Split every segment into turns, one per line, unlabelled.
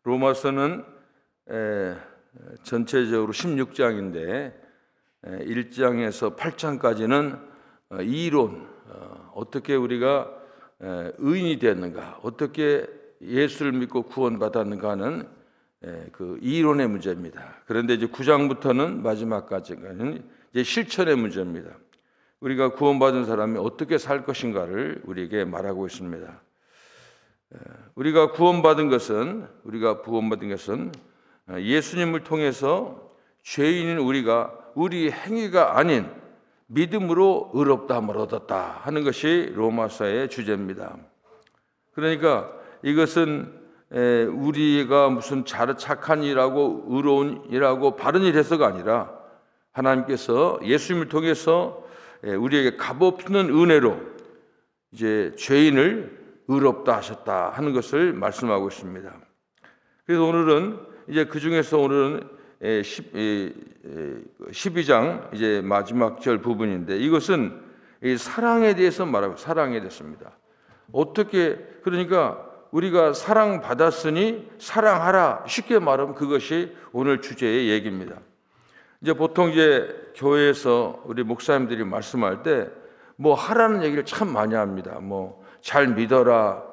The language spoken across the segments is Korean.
로마서는 전체적으로 16장인데 1장에서 8장까지는 이론, 어떻게 우리가 의인이 되었는가, 어떻게 예수를 믿고 구원받았는가 하는 그 이론의 문제입니다. 그런데 이제 9장부터는 마지막까지는 이제 실천의 문제입니다. 우리가 구원받은 사람이 어떻게 살 것인가를 우리에게 말하고 있습니다. 우리가 구원받은 것은 예수님을 통해서 죄인인 우리가 우리 행위가 아닌 믿음으로 의롭다함을 얻었다 하는 것이 로마서의 주제입니다. 그러니까 이것은 우리가 무슨 착한 일하고 의로운 일하고 바른 일 해서가 아니라 하나님께서 예수님을 통해서 우리에게 값없는 은혜로 이제 죄인을 의롭다 하셨다 하는 것을 말씀하고 있습니다. 그래서 오늘은 이제 그 중에서 오늘은 12장 이제 마지막 절 부분인데, 이것은 사랑에 대해서 말하고 사랑에 대해서입니다. 어떻게, 그러니까 우리가 사랑받았으니 사랑하라, 쉽게 말하면 그것이 오늘 주제의 얘기입니다. 이제 보통 이제 교회에서 우리 목사님들이 말씀할 때 뭐 하라는 얘기를 참 많이 합니다. 뭐 잘 믿어라,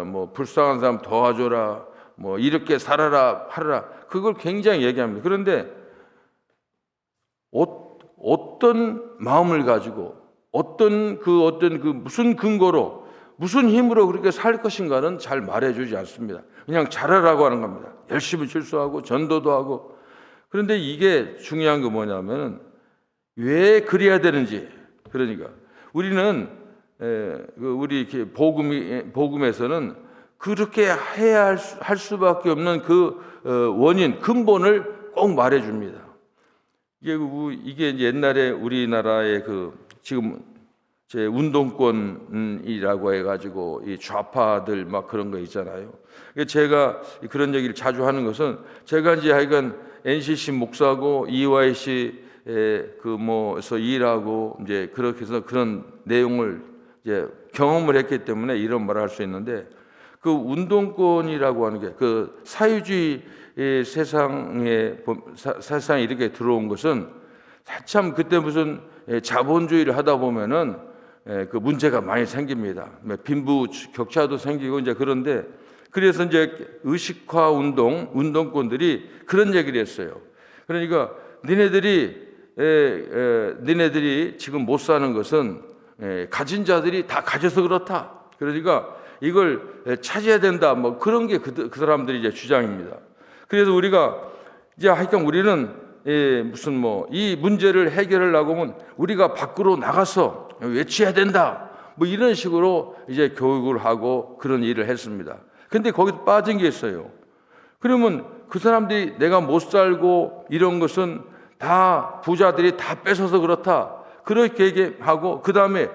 뭐 불쌍한 사람 도와줘라, 뭐 이렇게 살아라 하라, 그걸 굉장히 얘기합니다. 그런데 어떤 마음을 가지고 어떤 무슨 근거로 무슨 힘으로 그렇게 살 것인가는 잘 말해주지 않습니다. 그냥 잘하라고 하는 겁니다. 열심히 출소하고 전도도 하고. 그런데 이게 중요한 게 뭐냐면 왜 그래야 되는지. 그러니까 우리는 우리 복음에서는 그렇게 해야 할 수밖에 없는 그 원인, 근본을 꼭 말해줍니다. 이게 이제 옛날에 우리나라의 지금 제 운동권이라고 해가지고 이 좌파들 막 그런 거 있잖아요. 제가 그런 얘기를 자주 하는 것은, 제가 이제 하여간 NCC 목사고 EYC 그뭐서 일하고 이제 그렇게 해서 그런 내용을 이제 경험을 했기 때문에 이런 말을 할 수 있는데, 그 운동권이라고 하는 게 그 사회주의 세상에 이렇게 들어온 것은 참 그때 무슨 자본주의를 하다 보면은 그 문제가 많이 생깁니다. 빈부 격차도 생기고 이제 그런데, 그래서 이제 의식화 운동권들이 그런 얘기를 했어요. 그러니까 니네들이 지금 못 사는 것은 가진 자들이 다 가져서 그렇다. 그러니까 이걸 차지해야 된다. 뭐 그런 게 그 사람들이 이제 주장입니다. 그래서 우리가 이제 하여간 우리는 무슨 뭐 이 문제를 해결하려고 하면 우리가 밖으로 나가서 외쳐야 된다. 뭐 이런 식으로 이제 교육을 하고 그런 일을 했습니다. 근데 거기서 빠진 게 있어요. 그러면 그 사람들이 내가 못 살고 이런 것은 다 부자들이 다 뺏어서 그렇다. 그렇게 얘기하고, 그 다음에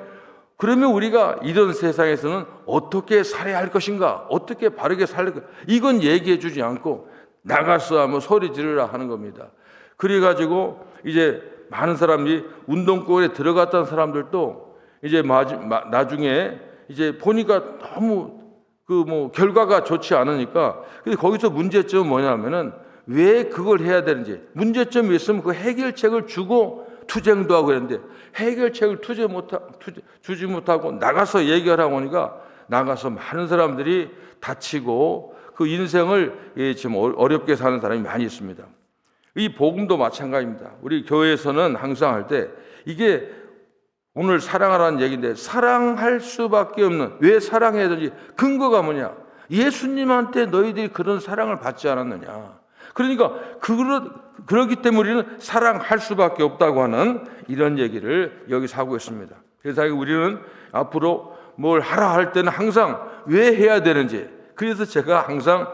그러면 우리가 이런 세상에서는 어떻게 살아야 할 것인가, 어떻게 바르게 살까, 이건 얘기해 주지 않고 나가서 하면 소리 지르라 하는 겁니다. 그래가지고 이제 많은 사람이 운동권에 들어갔던 사람들도 이제 나중에 이제 보니까 너무 결과가 좋지 않으니까, 근데 거기서 문제점은 뭐냐면은 왜 그걸 해야 되는지, 문제점이 있으면 그 해결책을 주고 투쟁도 하고 그랬는데, 해결책을 주지 못하고 나가서 얘기하라고 하니까 나가서 많은 사람들이 다치고 그 인생을 지금 어렵게 사는 사람이 많이 있습니다. 이 복음도 마찬가지입니다. 우리 교회에서는 항상 할 때 이게 오늘 사랑하라는 얘기인데, 사랑할 수밖에 없는, 왜 사랑해야 되는지 근거가 뭐냐? 예수님한테 너희들이 그런 사랑을 받지 않았느냐? 그러니까 그렇기 때문에 우리는 사랑할 수밖에 없다고 하는 이런 얘기를 여기서 하고 있습니다. 그래서 우리는 앞으로 뭘 하라 할 때는 항상 왜 해야 되는지, 그래서 제가 항상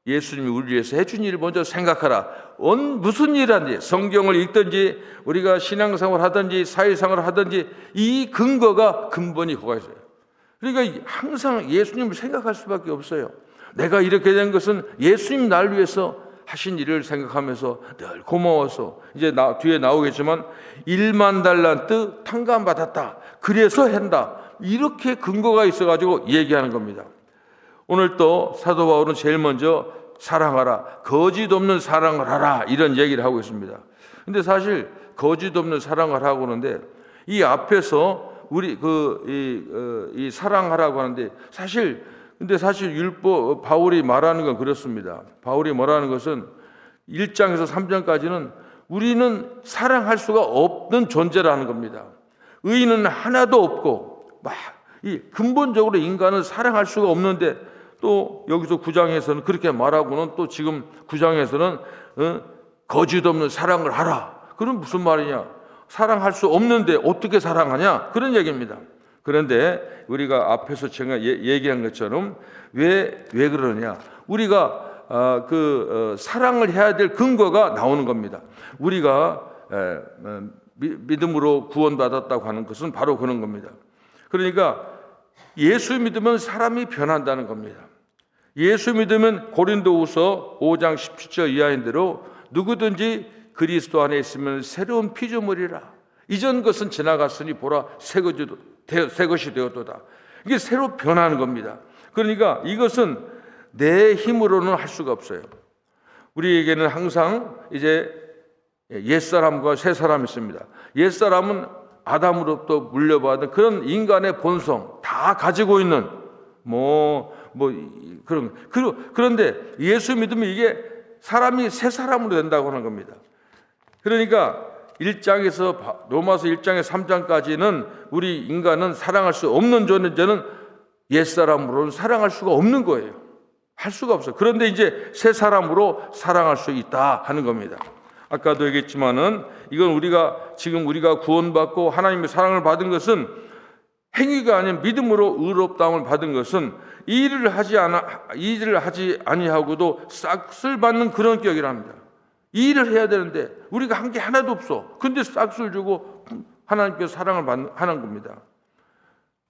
예수님이 우리 위해서 해준 일을 먼저 생각하라. 무슨 일 하든지, 성경을 읽든지 우리가 신앙생활 하든지 사회생활을 하든지, 이 근본이 거기에 있어요. 그러니까 항상 예수님을 생각할 수밖에 없어요. 내가 이렇게 된 것은 예수님 날 위해서 하신 일을 생각하면서 늘 고마워서, 이제 뒤에 나오겠지만 1만 달란트 탕감받았다, 그래서 한다, 이렇게 근거가 있어가지고 얘기하는 겁니다. 오늘 또 사도 바울은 제일 먼저 사랑하라. 거짓 없는 사랑을 하라. 이런 얘기를 하고 있습니다. 근데 사실 거짓 없는 사랑을 하고 그러는데 이 앞에서 우리 이 사랑하라고 하는데 사실 율법 바울이 말하는 건 그렇습니다. 바울이 말하는 것은 1장에서 3장까지는 우리는 사랑할 수가 없는 존재라는 겁니다. 의인은 하나도 없고 이 근본적으로 인간은 사랑할 수가 없는데 또 여기서 9장에서는 그렇게 말하고는 또 지금 9장에서는 거짓 없는 사랑을 하라. 그럼 무슨 말이냐? 사랑할 수 없는데 어떻게 사랑하냐? 그런 얘기입니다. 그런데 우리가 앞에서 제가 얘기한 것처럼 왜 그러냐? 우리가 사랑을 해야 될 근거가 나오는 겁니다. 우리가 믿음으로 구원받았다고 하는 것은 바로 그런 겁니다. 그러니까 예수 믿으면 사람이 변한다는 겁니다. 예수 믿으면 고린도후서 5장 17절 이하인 대로 누구든지 그리스도 안에 있으면 새로운 피조물이라. 이전 것은 지나갔으니 보라 새 것이 되었도다. 이게 새로 변하는 겁니다. 그러니까 이것은 내 힘으로는 할 수가 없어요. 우리에게는 항상 이제 옛사람과 새사람이 있습니다. 옛사람은 아담으로부터 물려받은 그런 인간의 본성 다 가지고 있는 그런데 예수 믿으면 이게 사람이 새 사람으로 된다고 하는 겁니다. 그러니까 1장에서 로마서 1장에서 3장까지는 우리 인간은 사랑할 수 없는 존재는 옛사람으로는 사랑할 수가 없는 거예요. 할 수가 없어요. 그런데 이제 새 사람으로 사랑할 수 있다 하는 겁니다. 아까도 얘기했지만은 이건 우리가 구원받고 하나님의 사랑을 받은 것은 행위가 아닌 믿음으로 의롭다움을 받은 것은 이 일을 하지 아니하고도 싹쓸 받는 그런 격이랍니다. 이 일을 해야 되는데 우리가 한 게 하나도 없어. 근데 싹쓸 주고 하나님께서 사랑을 하는 겁니다.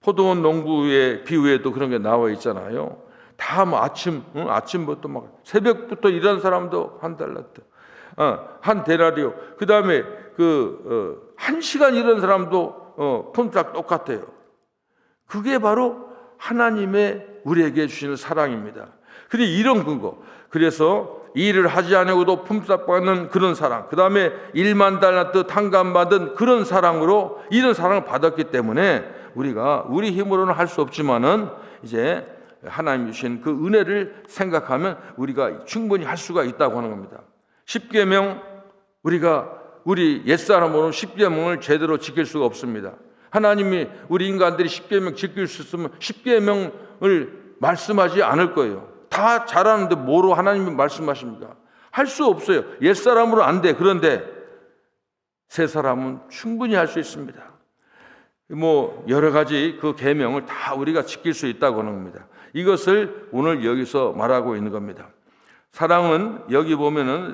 포도원 농부의 비유에도 그런 게 나와 있잖아요. 다 아침부터 막 새벽부터 일하는 사람도 한 달란트, 한 데나리오. 그 다음에 1시간 일하는 사람도 품삯 똑같아요. 그게 바로 하나님의 우리에게 주시는 사랑입니다. 근데 이런 근거. 그래서 일을 하지 않고도 품삯 받는 그런 사랑. 그 다음에 1만 달란트 탕감받은 그런 사랑으로 이런 사랑을 받았기 때문에 우리가 우리 힘으로는 할 수 없지만은 이제 하나님 주신 그 은혜를 생각하면 우리가 충분히 할 수가 있다고 하는 겁니다. 10계명 우리 옛사람으로는 10계명을 제대로 지킬 수가 없습니다. 하나님이 우리 인간들이 10계명 지킬 수 있으면 10계명을 말씀하지 않을 거예요. 다 잘하는데 뭐로 하나님이 말씀하십니까? 할 수 없어요. 옛사람으로 안 돼. 그런데 새 사람은 충분히 할 수 있습니다. 여러 가지 그 계명을 다 우리가 지킬 수 있다고 하는 겁니다. 이것을 오늘 여기서 말하고 있는 겁니다. 사랑은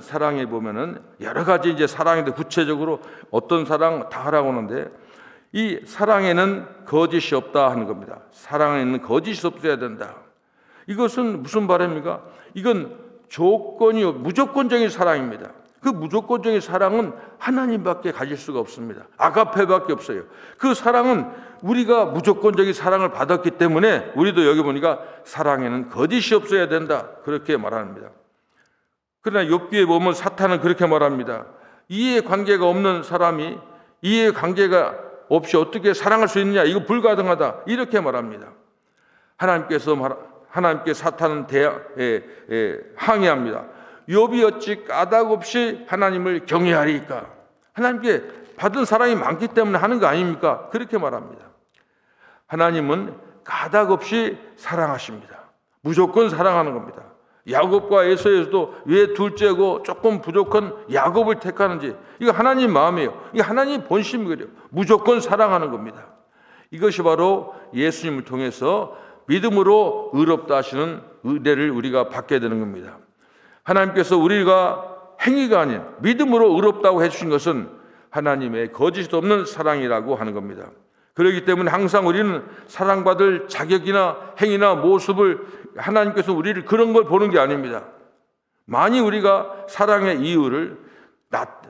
사랑에 보면은 여러 가지 이제 사랑인데 구체적으로 어떤 사랑 다 하라고 하는데 이 사랑에는 거짓이 없다 하는 겁니다. 사랑에는 거짓이 없어야 된다. 이것은 무슨 말입니까? 이건 무조건적인 사랑입니다. 그 무조건적인 사랑은 하나님밖에 가질 수가 없습니다. 아가페밖에 없어요. 그 사랑은 우리가 무조건적인 사랑을 받았기 때문에 우리도 여기 보니까 사랑에는 거짓이 없어야 된다. 그렇게 말합니다. 그러나 욥기에 보면 사탄은 그렇게 말합니다. 이해관계가 없는 사람이 이해관계가 없이 어떻게 사랑할 수 있느냐? 이거 불가능하다. 이렇게 말합니다. 하나님께 사탄은 항의합니다. 욥이 어찌 까닭없이 하나님을 경외하리까? 하나님께 받은 사랑이 많기 때문에 하는 거 아닙니까? 그렇게 말합니다. 하나님은 까닭없이 사랑하십니다. 무조건 사랑하는 겁니다. 야곱과 에서에서도 왜 둘째고 조금 부족한 야곱을 택하는지 이거 하나님 마음이에요. 이게 하나님 본심이에요. 무조건 사랑하는 겁니다. 이것이 바로 예수님을 통해서 믿음으로 의롭다 하시는 은혜를 우리가 받게 되는 겁니다. 하나님께서 우리가 행위가 아닌 믿음으로 의롭다고 해주신 것은 하나님의 거짓이 없는 사랑이라고 하는 겁니다. 그렇기 때문에 항상 우리는 사랑받을 자격이나 행위나 모습을 하나님께서 우리를 그런 걸 보는 게 아닙니다. 만일 우리가 사랑의 이유를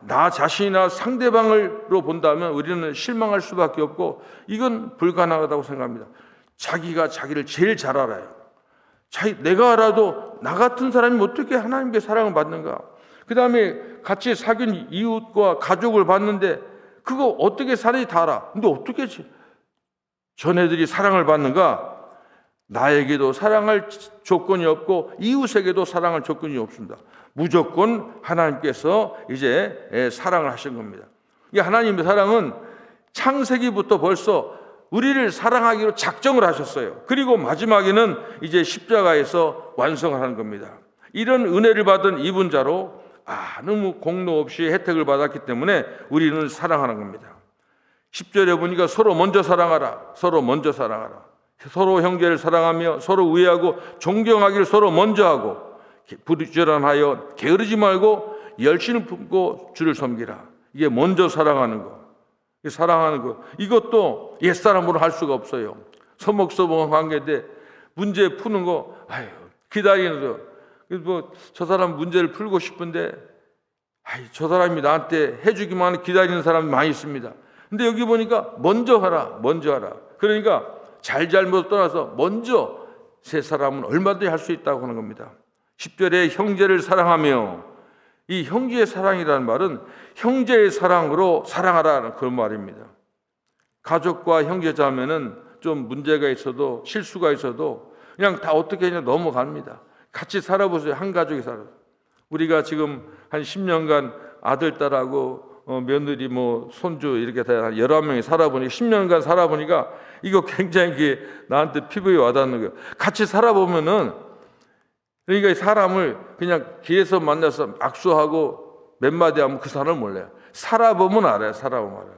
나 자신이나 상대방으로 본다면 우리는 실망할 수밖에 없고 이건 불가능하다고 생각합니다. 자기가 자기를 제일 잘 알아요. 내가 알아도 나 같은 사람이 어떻게 하나님께 사랑을 받는가? 그 다음에 같이 사귄 이웃과 가족을 봤는데 그거 어떻게 사람이 다 알아? 근데 어떻게 전애들이 사랑을 받는가? 나에게도 사랑할 조건이 없고 이웃에게도 사랑할 조건이 없습니다. 무조건 하나님께서 이제 사랑을 하신 겁니다. 이 하나님의 사랑은 창세기부터 벌써 우리를 사랑하기로 작정을 하셨어요. 그리고 마지막에는 이제 십자가에서 완성을 하는 겁니다. 이런 은혜를 받은 이분 자로 너무 공로 없이 혜택을 받았기 때문에 우리는 사랑하는 겁니다. 10절에 보니까 서로 먼저 사랑하라. 서로 먼저 사랑하라. 서로 형제를 사랑하며 서로 우애하고 존경하기를 서로 먼저 하고 부지런하여 게으르지 말고 열심을 품고 주를 섬기라. 이게 먼저 사랑하는 거. 사랑하는 거. 이것도 옛사람으로 할 수가 없어요. 서먹서먹한 관계인데 문제 푸는 거 기다리는 거. 저 사람 문제를 풀고 싶은데 저 사람이 나한테 해주기만 기다리는 사람이 많이 있습니다. 근데 여기 보니까 먼저 하라. 먼저 하라. 그러니까 잘못 떠나서 먼저 세 사람은 얼마든지 할 수 있다고 하는 겁니다. 10절에 형제를 사랑하며, 이 형제의 사랑이라는 말은 형제의 사랑으로 사랑하라는 그런 말입니다. 가족과 형제자매는 좀 문제가 있어도 실수가 있어도 그냥 다 어떻게 그냥 넘어갑니다. 같이 살아보세요. 한 가족이 살아. 우리가 지금 한 10년간 아들, 딸하고 며느리, 손주 이렇게 다 11명이 살아보니까 10년간 살아보니까 이거 굉장히 나한테 피부에 와닿는 거예요. 같이 살아보면은 그러니까 사람을 그냥 길에서 만나서 악수하고 몇 마디 하면 그 사람을 몰라요. 살아보면 알아요. 살아보면 알아요.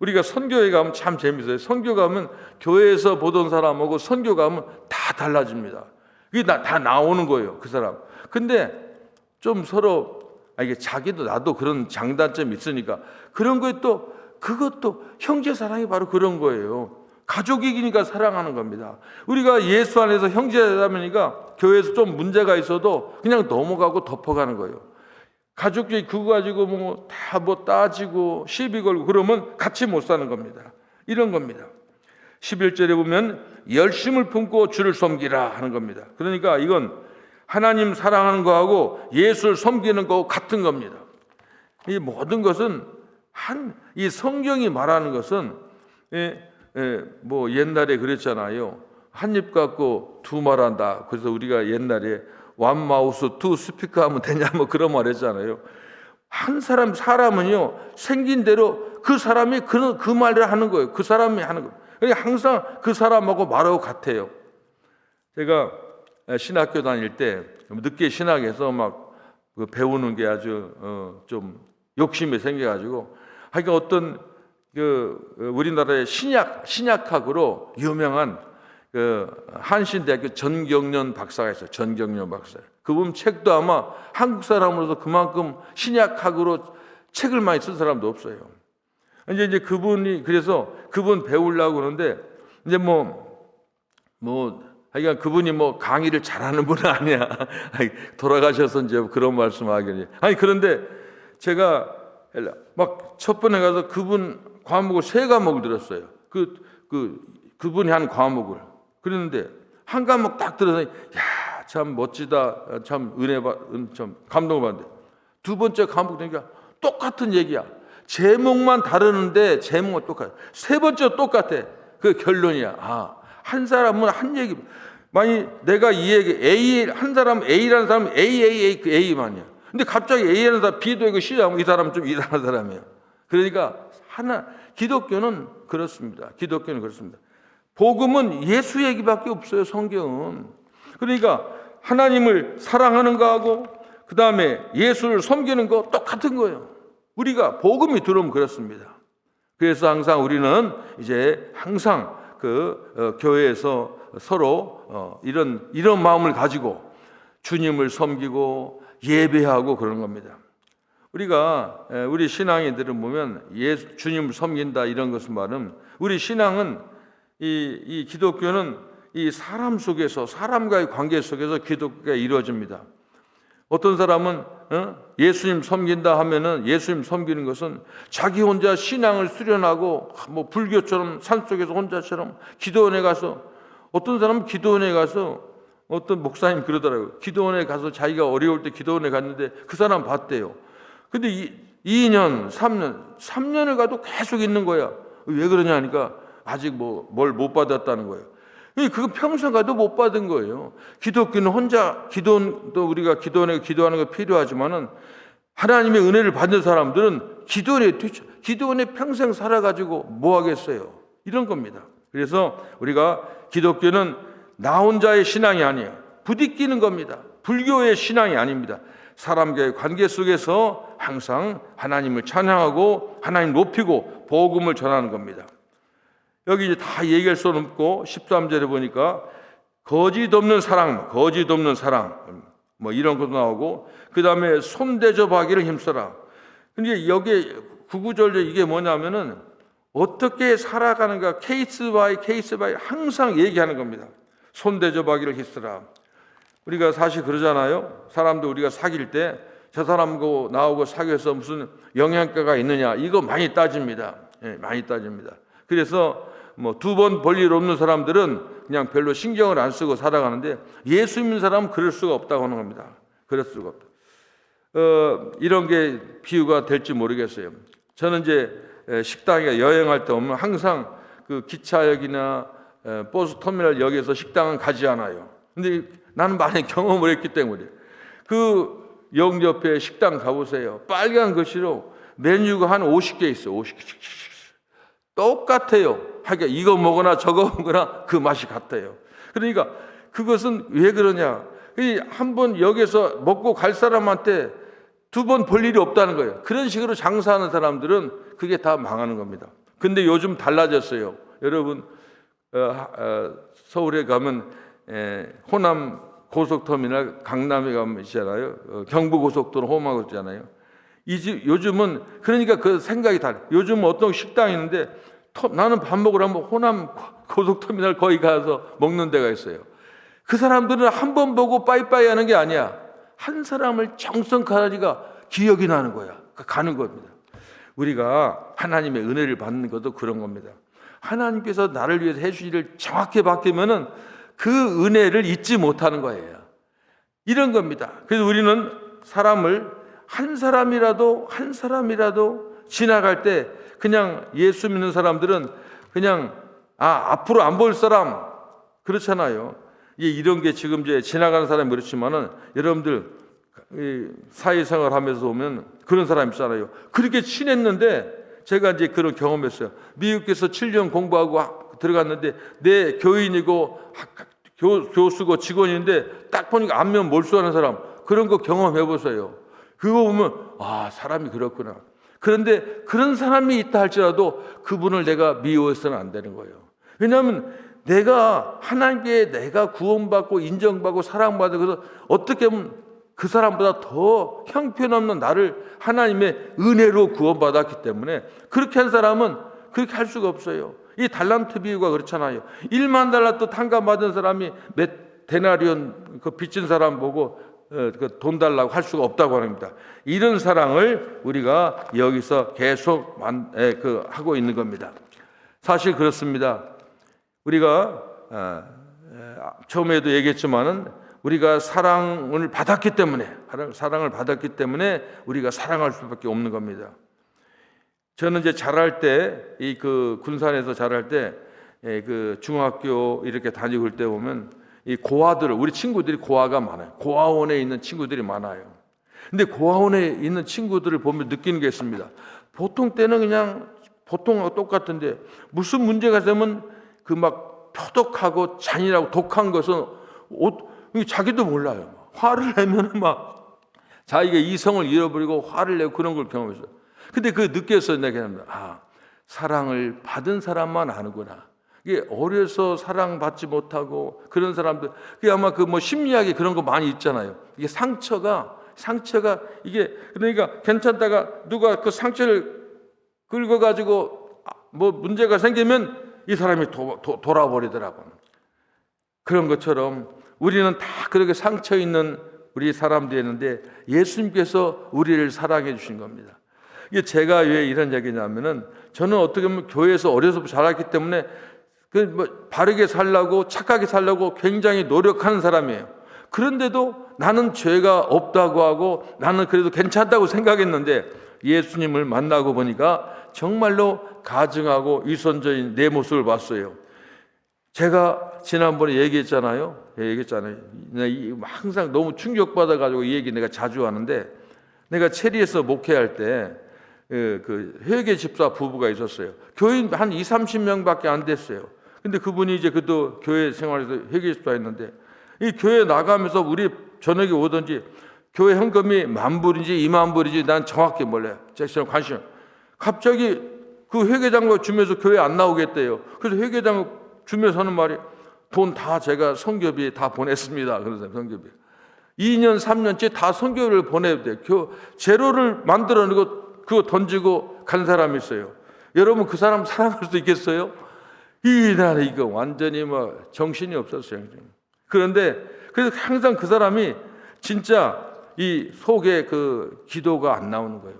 우리가 선교회 가면 참 재밌어요. 선교 가면 교회에서 보던 사람하고 선교 가면 다 달라집니다. 이게 다 나오는 거예요. 그 사람. 근데 좀 서로 이게 자기도 나도 그런 장단점이 있으니까 그런 거에 또 그것도 형제 사랑이 바로 그런 거예요. 가족이니까 사랑하는 겁니다. 우리가 예수 안에서 형제라면이니까 교회에서 좀 문제가 있어도 그냥 넘어가고 덮어가는 거예요. 가족끼리 그거 가지고 다 따지고 시비 걸고 그러면 같이 못 사는 겁니다. 이런 겁니다. 11절에 보면 열심을 품고 주를 섬기라 하는 겁니다. 그러니까 이건 하나님 사랑하는 거하고 예수를 섬기는 거하고 같은 겁니다. 이 모든 것은 이 성경이 말하는 것은 옛날에 그랬잖아요. 한 입 갖고 두 말한다. 그래서 우리가 옛날에 one mouth two speak 하면 되냐 그런 말 했잖아요. 한 사람은요 생긴 대로 그 사람이 그 말을 하는 거예요. 그 사람이 하는 거예요. 그러니까 항상 그 사람하고 말하고 같아요. 제가 신학교 다닐 때 늦게 신학에서 배우는 게 아주 좀 욕심이 생겨가지고 어떤 우리나라의 신약학으로 유명한 한신대학교 전경련 박사가 있어요. 전경련 박사. 그분 책도 아마 한국 사람으로서 그만큼 신약학으로 책을 많이 쓴 사람도 없어요. 이제 그래서 그분 배우려고 그러는데 이제 하여간 그분이 강의를 잘하는 분은 아니야. 돌아가셔서 이제 그런 말씀하기는. 그런데 제가 첫 번에 가서 그분 과목을 3과목을 들었어요. 그분이 한 과목을. 그랬는데 한 과목 딱 들어서 참 멋지다. 참 참 감동을 받는데 두 번째 과목 되니까 똑같은 얘기야. 제목만 다르는데 제목은 똑같아. 세 번째 똑같아. 그 결론이야. 한 사람은 한 얘기. 만약 내가 이 얘기 A 한 사람 A라는 사람은 A만이야. 근데 갑자기 A라는 사람 B도 있고 C도 하면 이 사람은 좀 이상한 사람이야. 그러니까 기독교는 그렇습니다. 기독교는 그렇습니다. 복음은 예수 얘기밖에 없어요. 성경은. 그러니까 하나님을 사랑하는 거하고 그 다음에 예수를 섬기는 거 똑같은 거예요. 우리가 복음이 들어오면 그렇습니다. 그래서 항상 우리는 이제 항상 교회에서 서로 이런 마음을 가지고 주님을 섬기고 예배하고 그런 겁니다. 우리 신앙인들은 보면 주님을 섬긴다 이런 것은 말은 우리 신앙은 이 기독교는 이 사람 속에서 사람과의 관계 속에서 기독교가 이루어집니다. 어떤 사람은 예수님 섬긴다 하면은 예수님 섬기는 것은 자기 혼자 신앙을 수련하고 불교처럼 산속에서 혼자처럼 기도원에 가서 어떤 사람은 기도원에 가서 어떤 목사님 그러더라고요. 기도원에 가서 자기가 어려울 때 기도원에 갔는데 그 사람 봤대요. 근데 2년, 3년을 가도 계속 있는 거야. 왜 그러냐 하니까 아직 뭘 못 받았다는 거예요. 그거 평생 가도 못 받은 거예요. 기독교는 혼자 기도원도 우리가 기도원에 기도하는 거 필요하지만은 하나님의 은혜를 받는 사람들은 기도원에 평생 살아가지고 뭐 하겠어요? 이런 겁니다. 그래서 우리가 기독교는 나 혼자의 신앙이 아니에요. 부딪히는 겁니다. 불교의 신앙이 아닙니다. 사람과의 관계 속에서 항상 하나님을 찬양하고 하나님 높이고 복음을 전하는 겁니다. 여기 이제 다 얘기할 수 없고 13절에 보니까 거짓 없는 사랑 뭐 이런 것도 나오고 그 다음에 손대접하기를 힘써라. 근데 여기 9구절에 이게 뭐냐면은 어떻게 살아가는가 케이스 바이 항상 얘기하는 겁니다. 손대접하기를 힘써라. 우리가 사실 그러잖아요. 사람도 우리가 사귈 때 저 사람하고 나하고 사귀어서 무슨 영향가가 있느냐 이거 많이 따집니다. 많이 따집니다. 그래서 뭐 2번 볼 일 없는 사람들은 그냥 별로 신경을 안 쓰고 살아가는데 예수 믿는 사람은 그럴 수가 없다고 하는 겁니다. 그럴 수가 없다. 이런 게 비유가 될지 모르겠어요. 저는 이제 식당에 여행할 때 오면 항상 그 기차역이나 버스 터미널 역에서 식당은 가지 않아요. 근데 나는 많이 경험을 했기 때문에 그 역 옆에 식당 가보세요. 빨간 글씨로 메뉴가 한 50개 있어요. 50개. 똑같아요. 하여간 이거 먹거나 저거 먹거나 그 맛이 같아요. 그러니까 그것은 왜 그러냐. 한 번 역에서 먹고 갈 사람한테 2번 볼 일이 없다는 거예요. 그런 식으로 장사하는 사람들은 그게 다 망하는 겁니다. 근데 요즘 달라졌어요. 여러분 서울에 가면 호남 고속터미널 강남에 가면 있잖아요. 경부고속도로 홈하고 있잖아요. 요즘은 그러니까 그 생각이 달라요. 요즘 어떤 식당이 있는데 나는 밥 먹으러 한번 호남 고속터미널 거기 가서 먹는 데가 있어요. 그 사람들은 한 번 보고 빠이빠이 하는 게 아니야. 한 사람을 정성가지가 기억이 나는 거야. 가는 겁니다. 우리가 하나님의 은혜를 받는 것도 그런 겁니다. 하나님께서 나를 위해서 해주신 일을 정확히 받기면은 그 은혜를 잊지 못하는 거예요. 이런 겁니다. 그래서 우리는 사람을 한 사람이라도 지나갈 때 그냥 예수 믿는 사람들은 그냥 앞으로 안 볼 사람 그렇잖아요. 이런 게 지금 이제 지나가는 사람이 그렇지만은 여러분들 사회생활 하면서 보면 그런 사람 있잖아요. 그렇게 친했는데 제가 이제 그런 경험했어요. 미국에서 7년 공부하고 들어갔는데 내 교인이고 교수고 직원인데 딱 보니까 안면 몰수하는 사람 그런 거 경험해 보세요. 그거 보면 사람이 그렇구나. 그런데 그런 사람이 있다 할지라도 그분을 내가 미워해서는 안 되는 거예요. 왜냐하면 내가 하나님께 내가 구원받고 인정받고 사랑받고 그래서 어떻게 보면 그 사람보다 더 형편없는 나를 하나님의 은혜로 구원받았기 때문에 그렇게 한 사람은 그렇게 할 수가 없어요. 이 달란트 비유가 그렇잖아요. 1만 달란트 탕감받은 사람이 몇 데나리온 그 빚진 사람 보고 돈 달라고 할 수가 없다고 합니다. 이런 사랑을 우리가 여기서 계속 하고 있는 겁니다. 사실 그렇습니다. 우리가 처음에도 얘기했지만은 우리가 사랑을 받았기 때문에 우리가 사랑할 수밖에 없는 겁니다. 저는 이제 자랄 때 그 군산에서 자랄 때 그 중학교 이렇게 다니고 올 때 보면 이 고아들 우리 친구들이 고아가 많아요. 고아원에 있는 친구들이 많아요. 근데 고아원에 있는 친구들을 보면 느끼는 게 있습니다. 보통 때는 그냥 보통하고 똑같은데 무슨 문제가 되면 그 막 표독하고 잔인하고 독한 것은 자기도 몰라요. 화를 내면 막 자기가 이성을 잃어버리고 화를 내고 그런 걸 경험했어요. 근데 그 느꼈어요. 내가 사랑을 받은 사람만 아는구나. 이게 어려서 사랑받지 못하고 그런 사람들, 그게 아마 그 뭐 심리학에 그런 거 많이 있잖아요. 이게 상처가 이게 그러니까 괜찮다가 누가 그 상처를 긁어가지고 뭐 문제가 생기면 이 사람이 돌아버리더라고. 그런 것처럼 우리는 다 그렇게 상처 있는 우리 사람들이었는데 예수님께서 우리를 사랑해 주신 겁니다. 이게 제가 왜 이런 얘기냐면은 저는 어떻게 보면 교회에서 어려서 자랐기 때문에 바르게 살려고 착하게 살려고 굉장히 노력하는 사람이에요. 그런데도 나는 죄가 없다고 하고 나는 그래도 괜찮다고 생각했는데 예수님을 만나고 보니까 정말로 가증하고 위선적인 내 모습을 봤어요. 제가 지난번에 얘기했잖아요. 항상 너무 충격받아가지고 이 얘기 내가 자주 하는데, 내가 체리에서 목회할 때 그 회계 집사 부부가 있었어요. 교인 한 20-30명밖에 안 됐어요. 근데 그분이 이제 그도 교회 생활에서 회계 집사 했는데, 이 교회 나가면서 우리 저녁에 오든지 교회 현금이 10,000불인지 20,000불인지 난 정확히 몰라요. 제가 관심. 갑자기 그 회계장과 주면서 교회 안 나오겠대요. 그래서 회계장 주면서 하는 말이, 돈 다 제가 선교비 다 보냈습니다. 그러세요. 선교비 2년 3년째 다 선교를 보내야 돼요. 제로를 만들어내고 그거 던지고 간 사람이 있어요. 여러분 그 사람 사랑할 수 있겠어요? 나는 이거 완전히 정신이 없었어요. 그런데 그래서 항상 그 사람이 진짜 이 속에 그 기도가 안 나오는 거예요.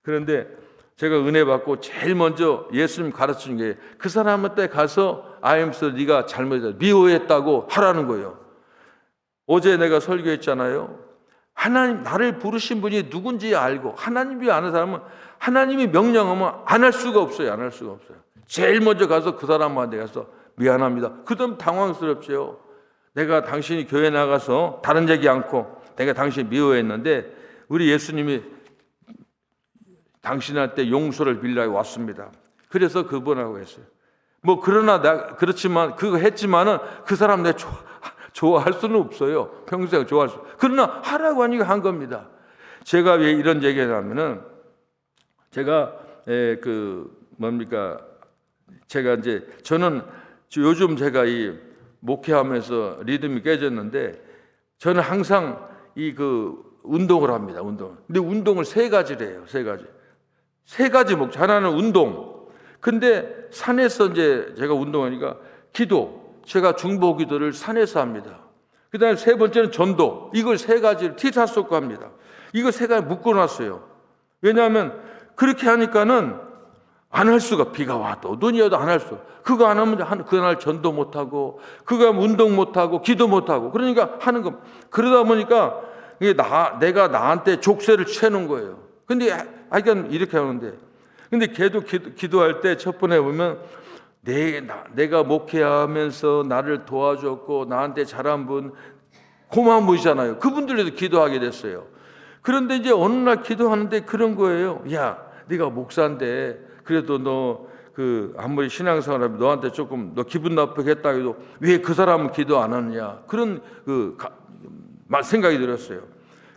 그런데 제가 은혜 받고 제일 먼저 예수님 가르치는 게, 그 사람한테 가서 아임스 네가 잘못했다, 미워했다고 하라는 거예요. 어제 내가 설교했잖아요. 하나님, 나를 부르신 분이 누군지 알고 하나님이 아는 사람은 하나님이 명령하면 안 할 수가 없어요. 안 할 수가 없어요. 제일 먼저 가서 그 사람한테 가서 미안합니다. 그다음 당황스럽죠. 내가 당신이 교회 나가서 다른 얘기 않고 내가 당신 미워했는데 우리 예수님이 당신한테 용서를 빌려 왔습니다. 그래서 그분하고 했어요. 그러나 그렇지만 그거 했지만은 그 사람 내 좋아할 수는 없어요. 평생 좋아할 수. 그러나 하라고 하니까 한 겁니다. 제가 왜 이런 얘기를 하면은, 제가 제가 이제 저는 요즘 제가 이 목회하면서 리듬이 깨졌는데, 저는 항상 운동을 합니다. 근데 운동을 3가지를 해요. 3가지 목적. 하나는 운동. 근데 산에서 이제 제가 운동하니까 기도. 제가 중보 기도를 산에서 합니다. 그 다음에 3번째는 전도. 이걸 3가지를 티타스고 합니다. 이거 3가지 묶어놨어요. 왜냐하면 그렇게 하니까는 안 할 수가, 비가 와도 눈이 와도 안 할 수. 그거 안 하면 그날 전도 못하고, 그거 하면 운동 못하고, 기도 못하고. 그러니까 하는 거. 그러다 보니까 이게 내가 나한테 족쇄를 채는 거예요. 근데 하여간 이렇게 하는데, 근데 걔도 기도할 때 첫 번에 보면 내가 목회하면서 나를 도와줬고 나한테 잘한 분, 고마운 분이잖아요. 그분들에도 기도하게 됐어요. 그런데 이제 어느 날 기도하는데 그런 거예요. 야, 네가 목사인데 그래도 너 아무리 신앙생활하면 너한테 조금 너 기분 나쁘게 했다 해도 왜 그 사람은 기도 안 하느냐, 그런 생각이 들었어요.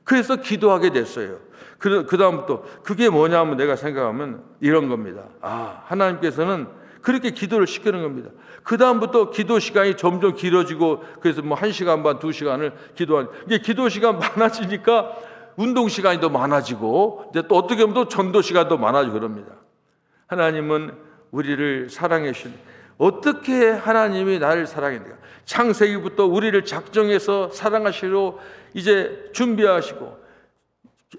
그래서 기도하게 됐어요. 그 다음부터 그게 뭐냐면 내가 생각하면 이런 겁니다. 하나님께서는 그렇게 기도를 시키는 겁니다. 그 다음부터 기도 시간이 점점 길어지고, 그래서 1시간 반, 2시간을 기도하는. 이게 기도 시간 많아지니까 운동 시간이 더 많아지고, 이제 또 어떻게 보면 또 전도 시간도 많아지고 그럽니다. 하나님은 우리를 사랑해 주신, 어떻게 하나님이 나를 사랑했는가? 창세기부터 우리를 작정해서 사랑하시려 이제 준비하시고,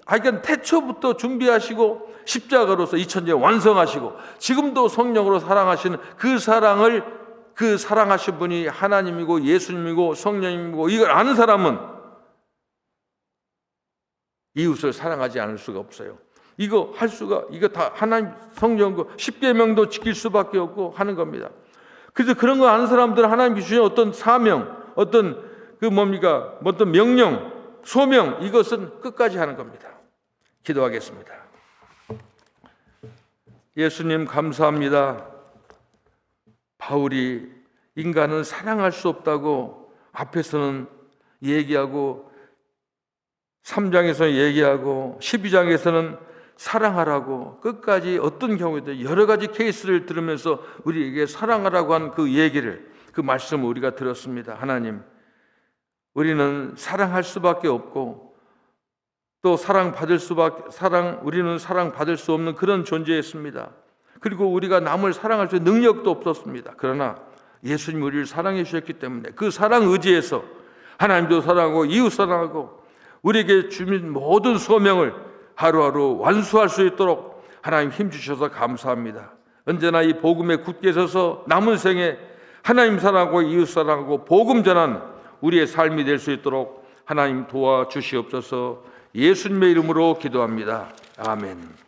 하여간 태초부터 준비하시고 십자가로서 2000년 완성하시고 지금도 성령으로 사랑하시는 그 사랑하신 분이 하나님이고 예수님이고 성령님이고, 이걸 아는 사람은 이웃을 사랑하지 않을 수가 없어요. 이거 다 하나님 성령 10계명도 지킬 수밖에 없고 하는 겁니다. 그래서 그런 거 아는 사람들은 하나님이 주신 어떤 사명, 어떤 어떤 명령, 소명, 이것은 끝까지 하는 겁니다. 기도하겠습니다. 예수님 감사합니다. 바울이 인간은 사랑할 수 없다고 앞에서는 얘기하고, 3장에서는 얘기하고, 12장에서는 사랑하라고, 끝까지 어떤 경우에도 여러 가지 케이스를 들으면서 우리에게 사랑하라고 한 그 얘기를, 그 말씀을 우리가 들었습니다. 하나님, 우리는 사랑할 수밖에 없고 또 우리는 사랑받을 수 없는 그런 존재였습니다. 그리고 우리가 남을 사랑할 수 있는 능력도 없었습니다. 그러나 예수님이 우리를 사랑해 주셨기 때문에 그 사랑 의지에서 하나님도 사랑하고 이웃 사랑하고 우리에게 주신 모든 소명을 하루하루 완수할 수 있도록 하나님 힘 주셔서 감사합니다. 언제나 이 복음에 굳게 서서 남은 생에 하나님 사랑하고 이웃 사랑하고 복음 전하는 우리의 삶이 될 수 있도록 하나님 도와주시옵소서. 예수님의 이름으로 기도합니다. 아멘.